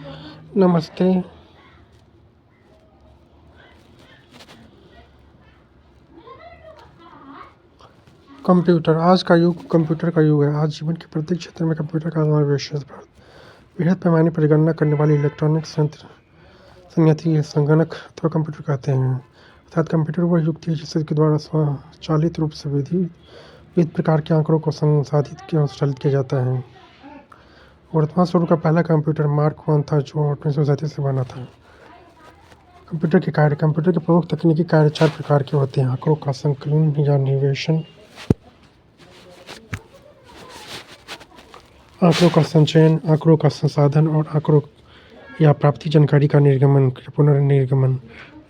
नमस्ते। कंप्यूटर आज का युग कंप्यूटर का युग है। आज जीवन के प्रत्येक क्षेत्र में कंप्यूटर का समावेश है। बृहद पैमाने पर गणना करने वाले इलेक्ट्रॉनिक संयंत्र संगणक अथवा कंप्यूटर कहते हैं। अर्थात कंप्यूटर वह युक्ति है जिसके द्वारा स्वचालित रूप से विविध प्रकार के आंकड़ों को संसाधित संचालित किया जाता है। वर्तमान स्वरूप का पहला कंप्यूटर मार्क 1 था जो 1937 से बना था। कंप्यूटर के कार्य कंप्यूटर के प्रमुख तकनीकी कार्य 4 प्रकार के होते हैं: आंकड़ों का संकलन या निवेशन, आंकड़ों का संचयन, आंकड़ों का संसाधन और आंकड़ों या प्राप्ति जानकारी का निर्गमन या पुनर्निर्गमन।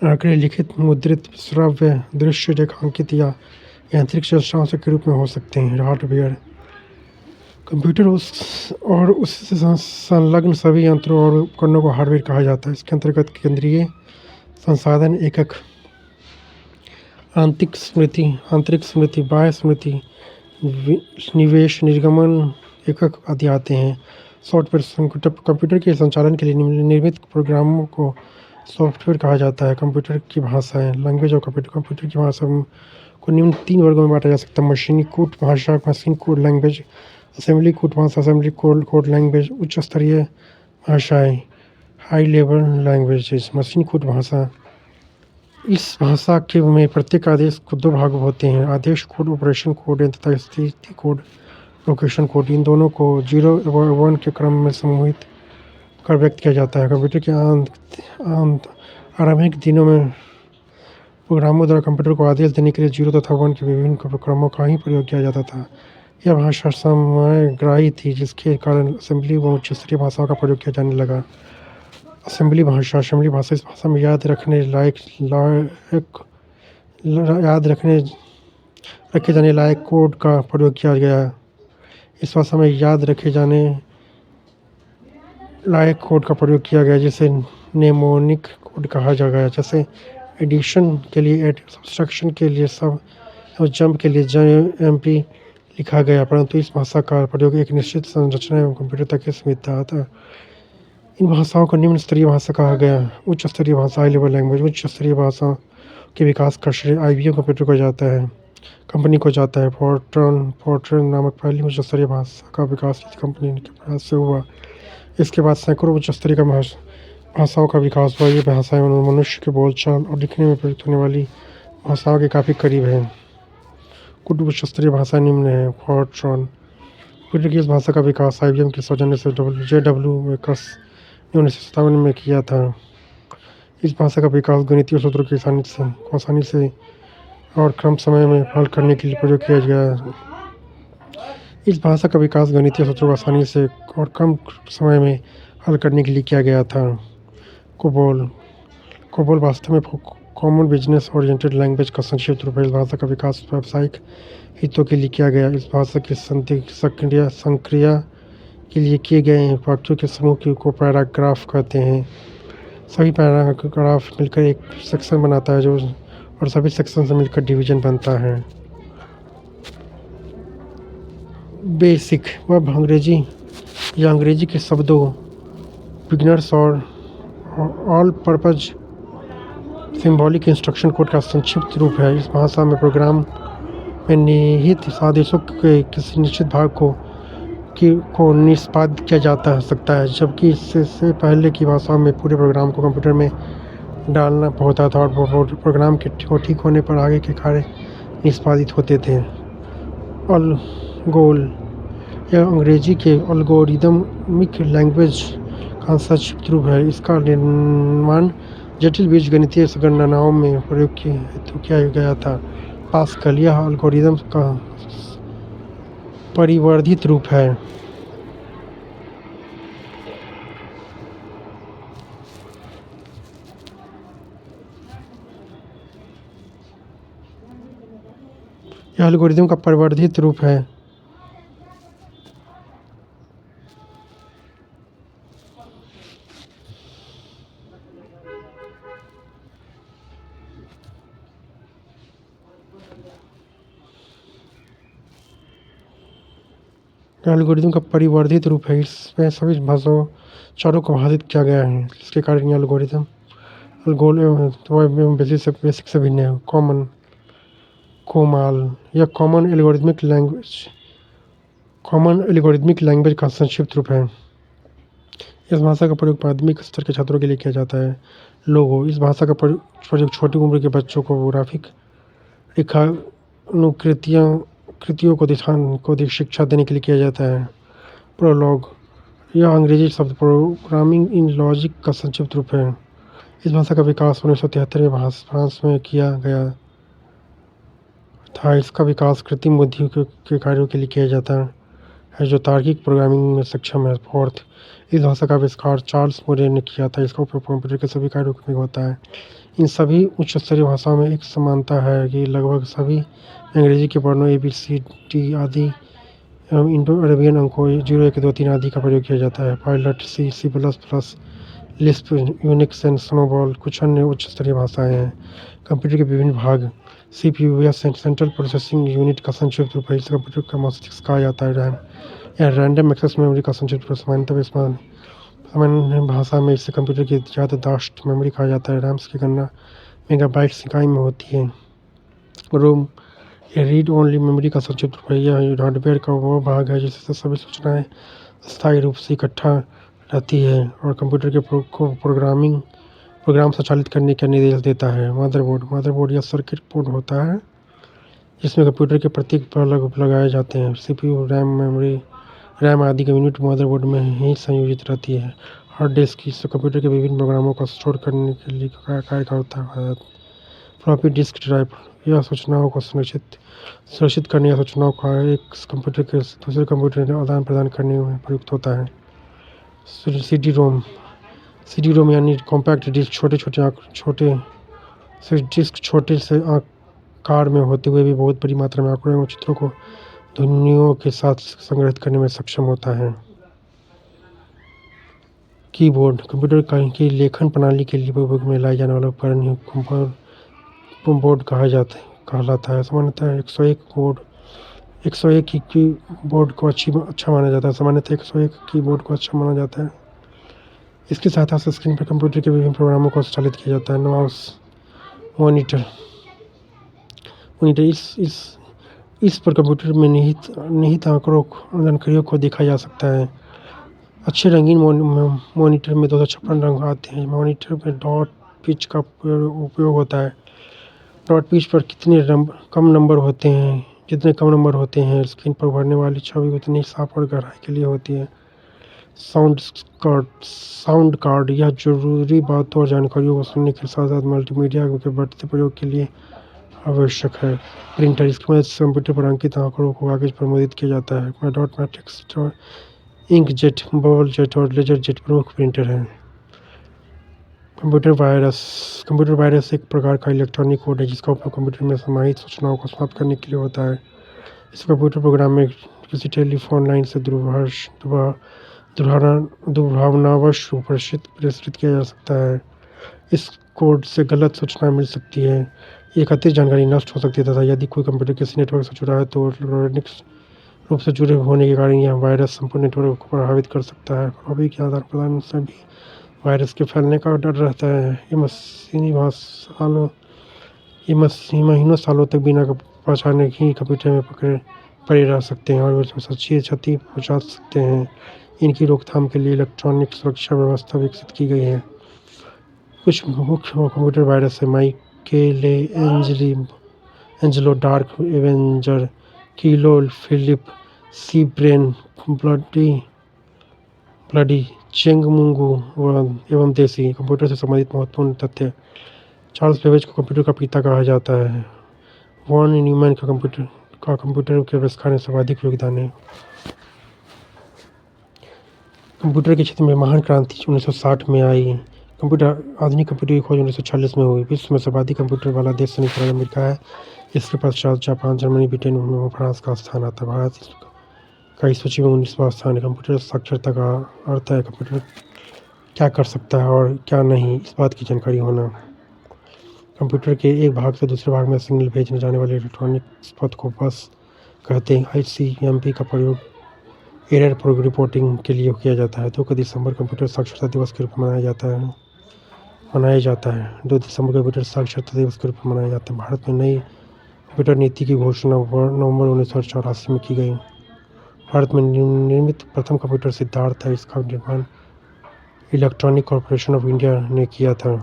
आंकड़े लिखित, मुद्रित, श्रव्य, दृश्य, रेखांकित या यांत्रिक सूचनाओं के रूप में हो सकते हैं। हार्डवेयर कंप्यूटर उससे संलग्न सभी यंत्रों और उपकरणों को हार्डवेयर कहा जाता है। इसके अंतर्गत केंद्रीय संसाधन एकक, आंतरिक स्मृति, बाह्य स्मृति, निवेश, निर्गमन एकक आदि आते हैं। सॉफ्टवेयर कंप्यूटर के संचालन के लिए निर्मित प्रोग्रामों को सॉफ्टवेयर कहा जाता है। कंप्यूटर की भाषाएं, लैंग्वेज ऑफ कंप्यूटर की भाषा को निम्न 3 वर्गों में बांटा जा सकता है: मशीनी कोड भाषा, machine code language, assembly code भाषा, असेंबली कोड लैंग्वेज। उच्च स्तरीय भाषाएं, high level languages. Machine code भाषा, इस भाषा के में प्रत्येक आदेश को 2 भाग होते हैं: आदेश कोड, ऑपरेशन कोड तथा स्थिति कोड, लोकेशन कोड। इन दोनों को 0 व 1 के क्रम में समूहित कर व्यक्त किया जाता है। कंप्यूटर के आरंभिक दिनों में प्रोग्रामों द्वारा कंप्यूटर को आदेश देने के लिए 0 तथा 1 के विभिन्न क्रमों का ही प्रयोग किया जाता था। यह भाषा समयग्राही थी, जिसके कारण असेंबली व उच्च स्तरीय भाषाओं का प्रयोग किया जाने लगा। असेंबली भाषा इस भाषा में याद रखे जाने लायक कोड का प्रयोग किया गया। इस भाषा में याद रखे जाने लायक कोड का प्रयोग किया गया जिसे नेमोनिक कोड कहा गया। जैसे एडिशन के लिए एड, सब्सट्रैक्शन के लिए सब और जंप के लिए JMP लिखा गया, परंतु इस भाषा का प्रयोग एक निश्चित संरचना एवं कंप्यूटर तक ही सीमित था। इन भाषाओं को निम्न स्तरीय भाषा कहा गया। उच्च स्तरीय भाषा, हाई लेवल लैंग्वेज। उच्च स्तरीय भाषा के विकास का श्रेय IBM कंप्यूटर को जाता है, कंपनी को जाता है। फोर्ट्रन नामक पहली उच्च स्तरीय भाषा का विकास इस कंपनी के प्रयास से हुआ। इसके बाद सैकड़ों उच्च स्तरीय भाषाओं का विकास हुआ। ये भाषाएं मनुष्य के बोलचाल और लिखने में प्रयुक्त होने वाली भाषाओं के काफ़ी करीब हैं। कुछ उच्च स्तरीय भाषाएं निम्न हैं: फोर्ट्रन। कंप्यूटर की इस भाषा का विकास IBM के सौजन्य से JW वेकर्स ने 1957 में किया था। इस भाषा का विकास गणितीय सूत्रों की आसानी से और कम समय में हल करने के लिए प्रयोग किया गया। इस भाषा का विकास गणितीय सूत्रों को आसानी से और कम समय में हल करने के लिए किया गया था। कोबोल वास्तव में कॉमन बिजनेस ओरिएंटेड लैंग्वेज का संक्षिप्त रूप है। इस भाषा का विकास व्यावसायिक हितों के लिए किया गया। इस भाषा की संक्रिया के लिए किए गए वाक्यों के समूह को पैराग्राफ कहते हैं। सभी पैराग्राफ मिलकर एक सेक्शन बनाता है और सभी सेक्शन से मिलकर डिवीजन बनता है। बेसिक वह अंग्रेजी के शब्दों बिगिनर्स और all purpose symbolic instruction code का संक्षिप्त रूप है। इस भाषा में प्रोग्राम में निहित आदेशों के किसी निश्चित भाग को निष्पादित किया सकता है, जबकि इससे पहले की भाषाओं में पूरे प्रोग्राम को कंप्यूटर में डालना होता था और प्रोग्राम के ठीक होने पर आगे के कार्य निष्पादित होते थे। अलगोल यह अंग्रेजी के एल्गोरिदमिक लैंग्वेज का संक्षिप्त रूप है। इसका निर्माण जटिल बीजगणितीय गणनाओं में प्रयोग किया गया था। पास्कल यह एल्गोरिदम का परिवर्धित रूप है। यह एल्गोरिदम का परिवर्धित रूप है। एल्गोरिदम का परिवर्धित रूप है। इसमें सभी भाषाओं चारों को भाषित किया गया है। इसके कारण ये एल्गोरिदम बेसिक से भिन्न है। कोमाल यह कॉमन एल्गोरिदमिक लैंग्वेज का संक्षिप्त रूप है। इस भाषा का प्रयोग माध्यमिक स्तर के छात्रों के लिए किया जाता है। लोगो इस भाषा का प्रयोग छोटी उम्र के बच्चों को ग्राफिक कृतियों को शिक्षा देने के लिए किया जाता है। प्रोलॉग यह अंग्रेजी शब्द प्रोग्रामिंग इन लॉजिक का संक्षिप्त रूप है। इस भाषा का विकास 1973 में फ्रांस में किया गया था। इसका विकास कृत्रिम बुद्धि के कार्यों के लिए किया जाता है जो तार्किक प्रोग्रामिंग में सक्षम है। फोर्थ इस भाषा का आविष्कार चार्ल्स मोरे ने किया था। इसका उपयोग कंप्यूटर के सभी कार्यों में होता है। इन सभी उच्च स्तरीय भाषाओं में एक समानता है कि लगभग सभी अंग्रेजी के वर्णों ABCD आदि एवं इंडो अरेबियन अंकों 0 1 2 3 आदि का प्रयोग किया जाता है। Pilot C++, Lisp, Unix and snowball कुछ अन्य उच्च स्तरीय भाषाएं हैं। कंप्यूटर के विभिन्न भाग CPU या सेंट्रल प्रोसेसिंग यूनिट का संक्षिप्त रूप है। इस कंप्यूटर का मस्तिष्क कहा जाता है। रैम या रैंडम एक्सेस मेमोरी का संक्षिप्त रूप सामान्य भाषा में इसे कंप्यूटर की याददाश्त मेमोरी कहा जाता है। रैम्स की गणना मेगाबाइट्स इकाई में होती है। रोम यह रीड ओनली मेमोरी का संक्षिप्त रूप है। यह हार्डवेयर का वो भाग है जिससे सभी सूचनाएं स्थायी रूप से इकट्ठा रहती है और कंप्यूटर के प्रोग्राम संचालित करने का निर्देश देता है। मदरबोर्ड या सर्किट बोर्ड होता है जिसमें कंप्यूटर के प्रत्येक प्लग लगाए जाते हैं। CPU, रैम आदि की यूनिट मदरबोर्ड में ही संयोजित रहती है। हार्ड डिस्क इस कंप्यूटर के विभिन्न प्रोग्रामों को स्टोर करने के लिए कार्य करता है। फ्लॉपी डिस्क ड्राइव यह सूचनाओं को सुरक्षित करने या सूचनाओं का एक कंप्यूटर के दूसरे कंप्यूटर में आदान प्रदान करने में प्रयुक्त होता है। CD-ROM यानी कॉम्पैक्ट डिस्क छोटे से आकार में होते हुए भी बहुत बड़ी मात्रा में आंकड़ों एवं चित्रों को ध्वनियों के साथ संग्रहित करने में सक्षम होता है। कीबोर्ड कंप्यूटर की लेखन प्रणाली के लिए उपयोग में लाए जाने वाला उपकरण बोर्ड कहलाता है। सामान्यतः 101 कीबोर्ड को अच्छा माना जाता है। इसकी सहायता से स्क्रीन पर कंप्यूटर के विभिन्न प्रोग्रामों को संचालित किया जाता है। मॉनिटर इस पर कंप्यूटर में निहित जानकारियों को देखा जा सकता है। अच्छे रंगीन मॉनिटर में 256 रंग आते हैं। मॉनिटर में डॉट पिच का उपयोग होता है। डॉट पिच पर जितने कम नंबर होते हैं स्क्रीन पर उभरने वाली छवि उतनी साफ और गहराई के लिए होती है। साउंड कार्ड यह जरूरी बातों और जानकारियों को सुनने के साथ साथ मल्टीमीडिया के बढ़ते प्रयोग के लिए आवश्यक है। प्रिंटर इसकी मदद से कंप्यूटर पर अंकित आंकड़ों को कागज पर मुद्रित किया जाता है। Dot matrix, inkjet, bubble jet और लेजर जेट प्रमुख प्रिंटर हैं। कंप्यूटर वायरस एक प्रकार का इलेक्ट्रॉनिक कोड है जिसका उपयोग कंप्यूटर में समाहित सूचनाओं को समाप्त करने के लिए होता है। इस कंप्यूटर प्रोग्राम में किसी टेलीफोन लाइन से दुर्भावनावश प्रेषित किया जा सकता है। इस कोड से गलत सूचना मिल सकती है। एक अतिरिक्त जानकारी नष्ट हो सकती है तथा यदि कोई कंप्यूटर किसी नेटवर्क से जुड़ा है तो इलेक्ट्रॉनिक रूप से जुड़े होने के कारण यह वायरस संपूर्ण नेटवर्क को प्रभावित कर सकता है। प्रभावी के आदान प्रदान से भी वायरस के फैलने का डर रहता है। ये महीनों सालों तक बिना पहचाने ही कंप्यूटर में पड़े रह सकते हैं और सच्ची क्षति पहुंचा सकते हैं। इनकी रोकथाम के लिए इलेक्ट्रॉनिक सुरक्षा व्यवस्था विकसित की गई है। कुछ मुख्य कंप्यूटर वायरस है। एंजेलो डार्क एवेंजर, किलो फिलिप, सी ब्रेन, ब्लडी, चेंगमुंगू एवं देसी। कंप्यूटर से संबंधित महत्वपूर्ण तथ्य। चार्ल्स बेबेज को कंप्यूटर का पिता कहा जाता है। वॉन न्यूमैन का कंप्यूटर के आविष्कार में सर्वाधिक योगदान है। कंप्यूटर के क्षेत्र में महान क्रांति 1960 में आई। आधुनिक कंप्यूटर की खोज 1940 में हुई। विश्व में सर्वाधिक कंप्यूटर वाला देश संयुक्त राज्य अमेरिका है। इसके पश्चात जापान, जर्मनी, ब्रिटेन और फ्रांस का स्थान आता है। भारत का इस सूची में 19वां स्थान है। कंप्यूटर साक्षरता का अर्थ है कंप्यूटर क्या कर सकता है और क्या नहीं, इस बात की जानकारी होना। कंप्यूटर के एक भाग से दूसरे भाग में सिग्नल भेजने जाने वाले इलेक्ट्रॉनिक पथ को बस कहते हैं। ICMP का प्रयोग एरर पर रिपोर्टिंग के लिए किया जाता है। 2 दिसंबर कंप्यूटर साक्षरता दिवस के रूप में मनाया जाता है। 2 दिसंबर कंप्यूटर साक्षरता दिवस के रूप में मनाया जाता है। भारत में नई कंप्यूटर नीति की घोषणा नवंबर 1984 में की गई। भारत में निर्मित प्रथम कंप्यूटर सिद्धार्थ है। इसका निर्माण इलेक्ट्रॉनिक कॉरपोरेशन ऑफ इंडिया ने किया था।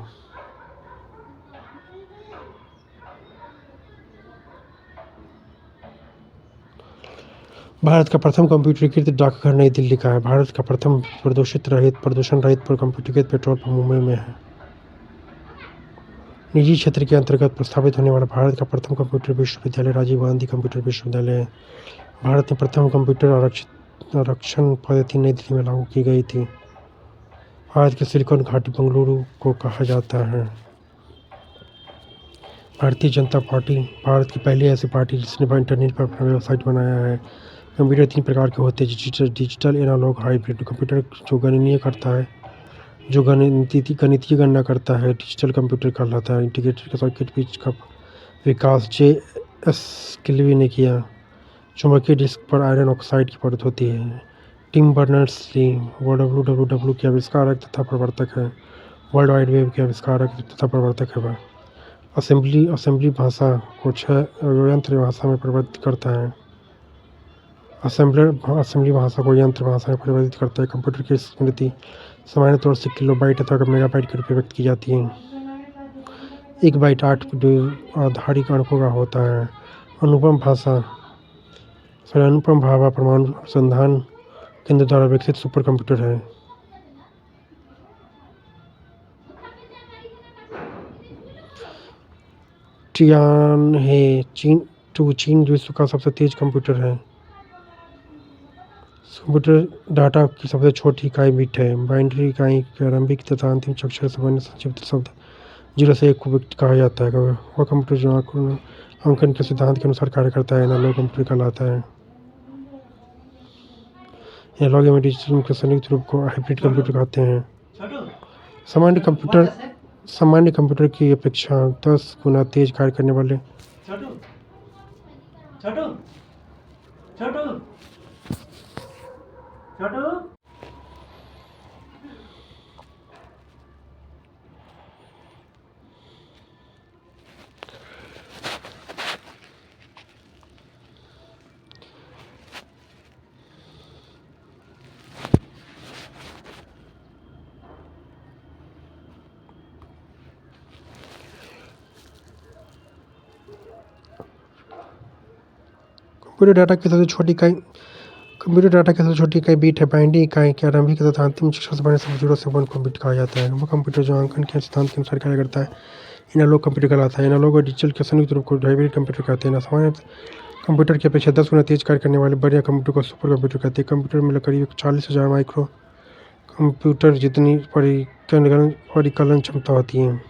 भारत का प्रथम कंप्यूटरीकृत डाकघर नई दिल्ली का है। भारत का प्रथम प्रदूषण रहित पर कंप्यूटरीकृत पेट्रोल पंप मुंबई में है। निजी क्षेत्र के अंतर्गत प्रस्तावित होने वाला भारत का प्रथम कंप्यूटर विश्वविद्यालय राजीव गांधी कंप्यूटर विश्वविद्यालय है। भारत में प्रथम कंप्यूटर आरक्षण पद्धति नई दिल्ली में लागू की गई थी। भारत के सिलिकॉन घाटी बेंगलुरु को कहा जाता है। भारतीय जनता पार्टी भारत की पहली ऐसी पार्टी जिसने इंटरनेट पर अपना वेबसाइट बनाया है। कंप्यूटर 3 प्रकार के होते हैं: डिजिटल, एनालॉग, हाइब्रिड। कंप्यूटर जो गणनीय करता है, जो गणितीय गणना करता है, डिजिटल कंप्यूटर कहलाता है। इंटीग्रेटेड सर्किट बीच का विकास JS किल्वी ने किया। चुंबकीय डिस्क पर आयरन ऑक्साइड की परत होती है। टिम बर्नर्स-ली WWW के आविष्कारक तथा प्रवर्तक है। वर्ल्ड वाइड वेब के आविष्कारक तथा प्रवर्तक है। वह असेंबली भाषा को 6 यंत्र भाषा में परिवर्तित करता है। असेंबली भाषा को यंत्र भाषा में परिवर्तित करता है। कंप्यूटर की स्मृति सामान्य तौर से किलोबाइट अथवा मेगाबाइट के रूप में व्यक्त की जाती है। 1 बाइट 8 आधारिक अंकों का होता है। अनुपम भाभा परमाणु अनुसंधान केंद्र द्वारा विकसित सुपर कंप्यूटर है। टियानहे चीन विश्व का सबसे तेज कंप्यूटर है। कंप्यूटर डाटा की सबसे छोटी इकाई बिट है। बाइनरी इकाई के आरंभिक तथा अंतिम अक्षर सामान्य संक्षिप्त शब्द 0 से 1 को बिट कहा जाता है। वह कंप्यूटर जो अंकन के सिद्धांत के अनुसार कार्य करता है एनालॉग कंप्यूटर कहलाता है। एनालॉग एवं डिजिटल के संयुक्त रूप को हाइब्रिड कंप्यूटर कहते हैं। सामान्य कंप्यूटर की अपेक्षा 10 गुना तेज कार्य करने वाले कंप्यूटर डाटा की सबसे छोटी इकाई बिट है। बाइनरी इकाई के आरंभिक तथा अंतिम अक्षर सामान्य शब्द 0 से 1 को बिट कहा जाता है। वह कंप्यूटर जो अंकन के सिद्धांत के अनुसार कार्य करता है एनालॉग कंप्यूटर कहलाता है। एनालॉग और डिजिटल के संयुक्त रूप को हाइब्रिड कंप्यूटर कहते हैं। सामान्य कंप्यूटर की अपेक्षा 10 गुना तेज कार्य करने वाले बड़े कंप्यूटर को सुपर कंप्यूटर कहते हैं। कंप्यूटर में करीब 40,000 माइक्रो कंप्यूटर जितनी परिकलन क्षमता होती है।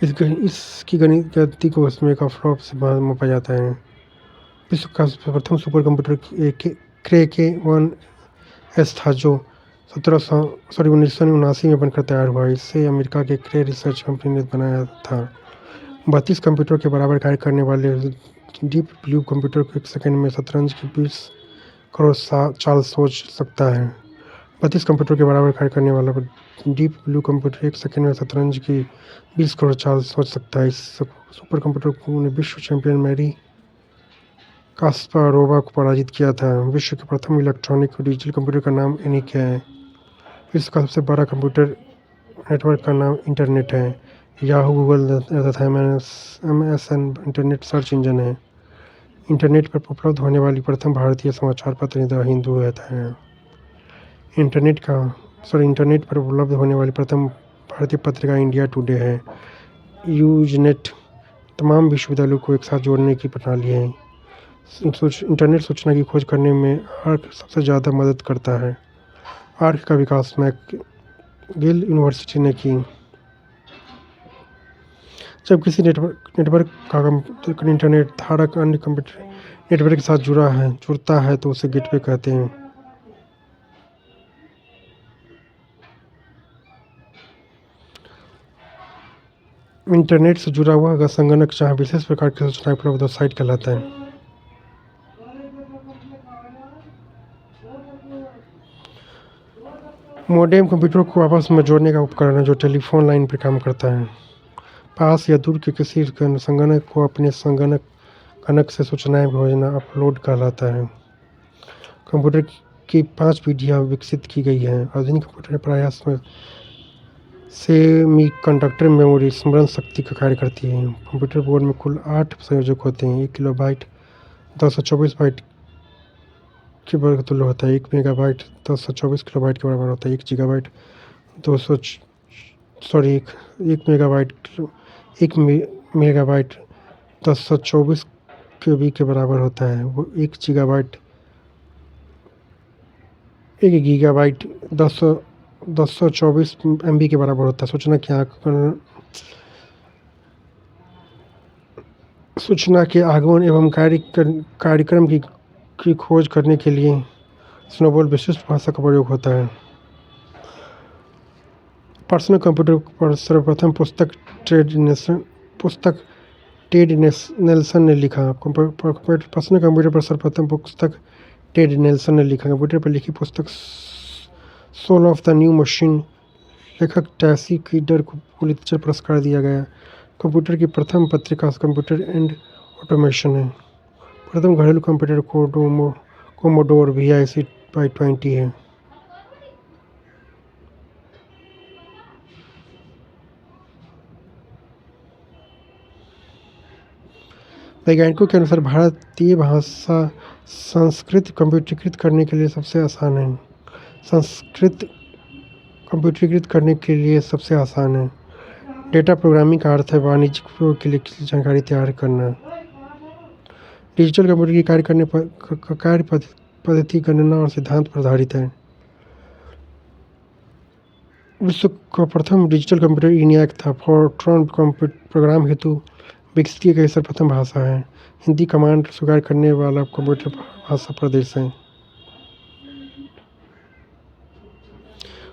इसकी गति को मेगाफ्लॉप से मापा जाता है। विश्व का प्रथम सुपर कंप्यूटर क्रे K1S था जो 1979 में बनकर तैयार हुआ। इसे अमेरिका के क्रे रिसर्च कंपनी ने बनाया था। 32 कंप्यूटर के बराबर कार्य करने वाले डीप ब्लू कंप्यूटर को 1 सेकंड में शतरंज की 20 करोड़ चाल सोच सकता है। 32 कंप्यूटर के बराबर कार्य करने वाला डीप ब्लू कंप्यूटर 1 सेकंड में शतरंज की 20 करोड़ चाल सोच सकता है। इस सुपर कंप्यूटर को ने विश्व चैंपियन मैरी कास्पारोवा को पराजित किया था। विश्व के प्रथम इलेक्ट्रॉनिक और डिजिटल कंप्यूटर का नाम ENIAC है। विश्व का सबसे बड़ा कंप्यूटर नेटवर्क का नाम इंटरनेट है। याहू, गूगल तथा MSN इंटरनेट सर्च इंजन है। इंटरनेट पर उपलब्ध होने वाली प्रथम भारतीय समाचार पत्र द हिंदू है। इंटरनेट पर उपलब्ध होने वाली प्रथम भारतीय पत्रिका इंडिया टुडे है। यूजनेट तमाम विश्वविद्यालयों को एक साथ जोड़ने की प्रणाली है। इंटरनेट सूचना की खोज करने में आर्क सबसे ज़्यादा मदद करता है। आर्क का विकास मैकगिल यूनिवर्सिटी ने की। जब किसी नेटवर्क का इंटरनेट धारक अन्य कंप्यूटर नेटवर्क के साथ जुड़ता है तो उसे गेटवे कहते हैं। इंटरनेट से जुड़ा हुआ संगणक जहाँ विशेष प्रकार की सूचनाएं उपलब्ध साइट कहलाता है। मोडेम कंप्यूटर को आपस में जोड़ने का उपकरण है जो टेलीफोन लाइन पर काम करता है। पास या दूर के किसी संगणक को अपने संगणक से सूचनाएं भेजना अपलोड कहलाता है। कंप्यूटर की 5 पीढ़ियाँ विकसित की गई हैं। आधुनिक कंप्यूटर प्रयास में सेमीकंडक्टर मेमोरी स्मरण शक्ति का कार्य करती है। कंप्यूटर बोर्ड में कुल 8 संयोजक होते हैं। 1 किलोबाइट 224 बाइट के वर्ग तुल्य होता है। 1 मेगाबाइट 224 किलोबाइट के बराबर होता है। 1 गीगाबाइट 200 सॉरी 1 मेगाबाइट 1 मेगाबाइट 224 केबी के बराबर होता है। वो 1 गीगाबाइट 1 गीगाबाइट 224 MB के बराबर होता है। सूचना के आगमन एवं कार्यक्रम की खोज करने के लिए स्नोबॉल विशिष्ट भाषा का प्रयोग होता है। पर्सनल कंप्यूटर पर सर्वप्रथम पुस्तक टेड नेल्सन ने लिखा। पर्सनल कंप्यूटर पर सर्वप्रथम पुस्तक टेड नेल्सन ने लिखा। कंप्यूटर पर लिखी पुस्तक soul of the new machine लेखक टैसी कीडर को पुलित्जर पुरस्कार दिया गया। कंप्यूटर की प्रथम पत्रिका कंप्यूटर एंड ऑटोमेशन है। प्रथम घरेलू कंप्यूटर कोमोडोर VIC 20 है। वैज्ञानिकों के अनुसार भारतीय भाषा संस्कृत कंप्यूटरीकृत करने के लिए सबसे आसान है। संस्कृत कंप्यूटरीकृत करने के लिए सबसे आसान है। डेटा प्रोग्रामिंग का अर्थ है वाणिज्यिक उपयोग के लिए किसी जानकारी तैयार करना। डिजिटल कंप्यूटर की कार्य पद्धति गणना और सिद्धांत पर आधारित है। विश्व का प्रथम डिजिटल कंप्यूटर ENIAC था। फोर्ट्रॉन प्रोग्राम हेतु विकसित की गई सर्वप्रथम भाषा है। हिंदी कमांड स्वीकार करने वाला कंप्यूटर भाषा प्रदेश है।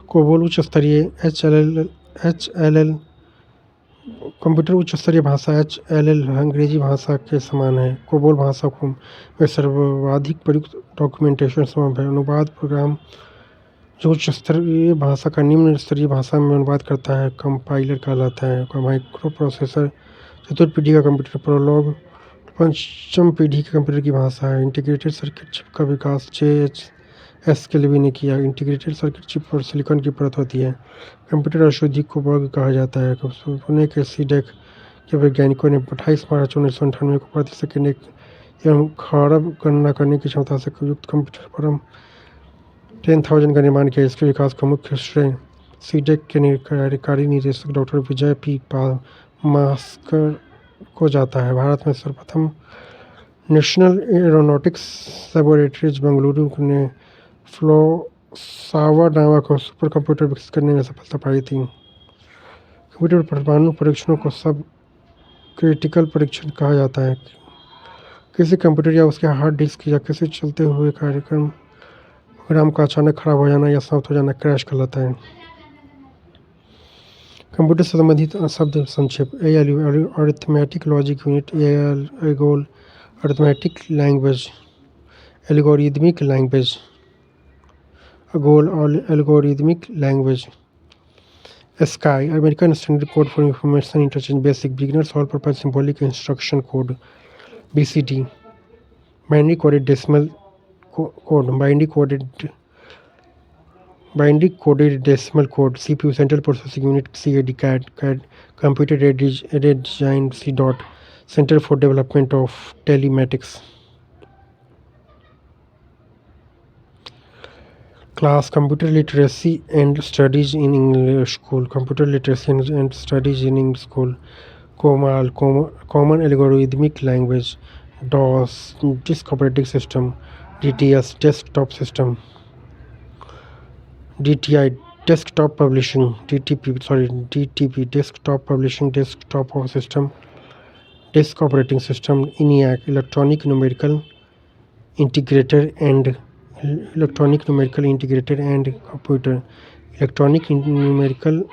कोबोल उच्च स्तरीय HLL कंप्यूटर उच्च स्तरीय भाषा HLL अंग्रेजी भाषा के समान है। कोबोल भाषा को में सर्वाधिक प्रयुक्त डॉक्यूमेंटेशन संभव है। अनुवाद प्रोग्राम जो उच्च स्तरीय भाषा का निम्न स्तरीय भाषा में अनुवाद करता है कंपाइलर कहलाता है। माइक्रो प्रोसेसर चतुर्थ पीढ़ी का कंप्यूटर प्रोलॉग पंचम पीढ़ी के कंप्यूटर की भाषा है। इंटीग्रेटेड सर्किट चिप का विकास JHS के लिए भी ने किया। इंटीग्रेटेड सर्किट चिप पर सिलिकॉन की परत होती है। कंप्यूटर अशुद्धि को बग कहा जाता है। पुणे के सीडेक के वैज्ञानिकों ने 28 मार्च 1998 को प्रति सेकंड एवं खरब गणना करने की क्षमता से युक्त कंप्यूटर परम 10,000 का निर्माण किया। इसके विकास का मुख्य श्रेय सीडेक के कार्यकारी निदेशक डॉक्टर विजय P. मास्कर को जाता है। भारत में सर्वप्रथम नेशनल एरोनॉटिक्स लैबोरेटरीज बेंगलुरु ने फ्लोसावर नामक सुपर कंप्यूटर विकसित करने में सफलता पाई थी। कंप्यूटर परमाणु परीक्षणों को सब क्रिटिकल परीक्षण कहा जाता है। किसी कंप्यूटर या उसके हार्ड डिस्क या किसी चलते हुए प्रोग्राम का अचानक खराब हो जाना या समाप्त हो जाना क्रैश कहलाता है। कंप्यूटर से संबंधित शब्द संक्षेप ALU arithmetic logic unit, ALGOL arithmetic language, algorithmic language, ALGOL algorithmic language, SCI American standard code for information interchange basic beginners all purpose symbolic instruction code, BCD binary coded decimal code, binary coded decimal code, CPU central processing unit, CAD computer aided design, CDOT centre for development of telematics. Class computer literacy and studies in English school, computer literacy and studies in English school, COMAL common algorithmic language, DOS disk operating system, DTS desktop system, DTI desktop publishing, DTP desktop publishing desktop system, disk operating system, ENIAC electronic numerical integrator and computer, electronic numerical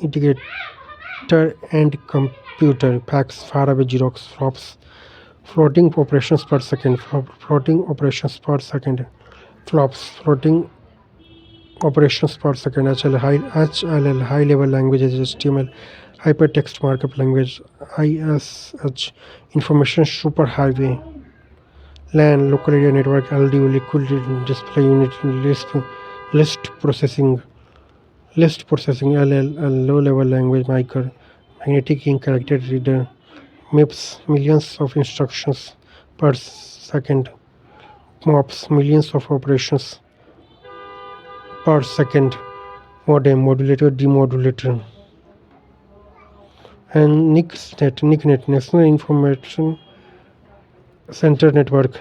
integrator and computer, fax, far away Xerox, flops, floating operations per second, floating operations per second, HLL, high level languages, HTML, hypertext markup language, ISH, information superhighway, LAN, local area network, LDU, liquid display unit, list processing, LLL, low level language maker, magnetic ink character reader, MIPS, millions of instructions per second, MOPS, millions of operations per second, modem, modulator, demodulator, and NICNet, National Information Center Network,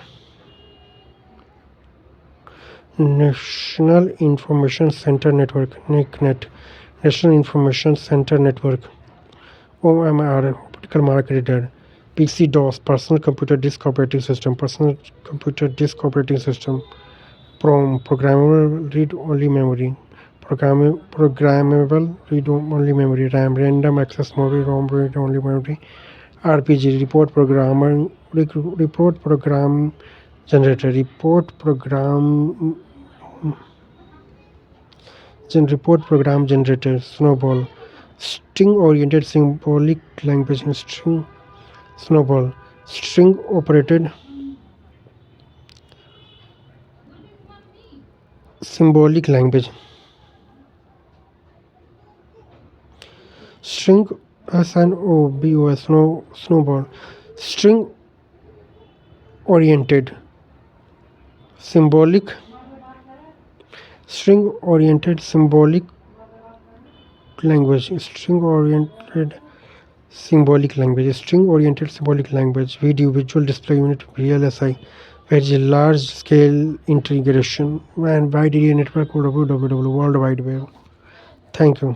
National Information Center Network, NICNet, National Information Center Network, OMR, optical mark reader, PC DOS, Personal Computer Disk Operating System, Personal Computer Disk Operating System, PROM, Programmable Read-Only Memory, Programmable Read-Only Memory, RAM, Random Access Memory, ROM Read-Only Memory, RPG, Report Program Generator, Report Program Generator, Snowball, String-Oriented Symbolic Language, Snowball, String-Operated Symbolic Language, String SNOBOS, Snowball, String Oriented Symbolic Language, Video Visual Display Unit, VLSI, very large scale integration and wide area network, WWW, World Wide Web. Thank you.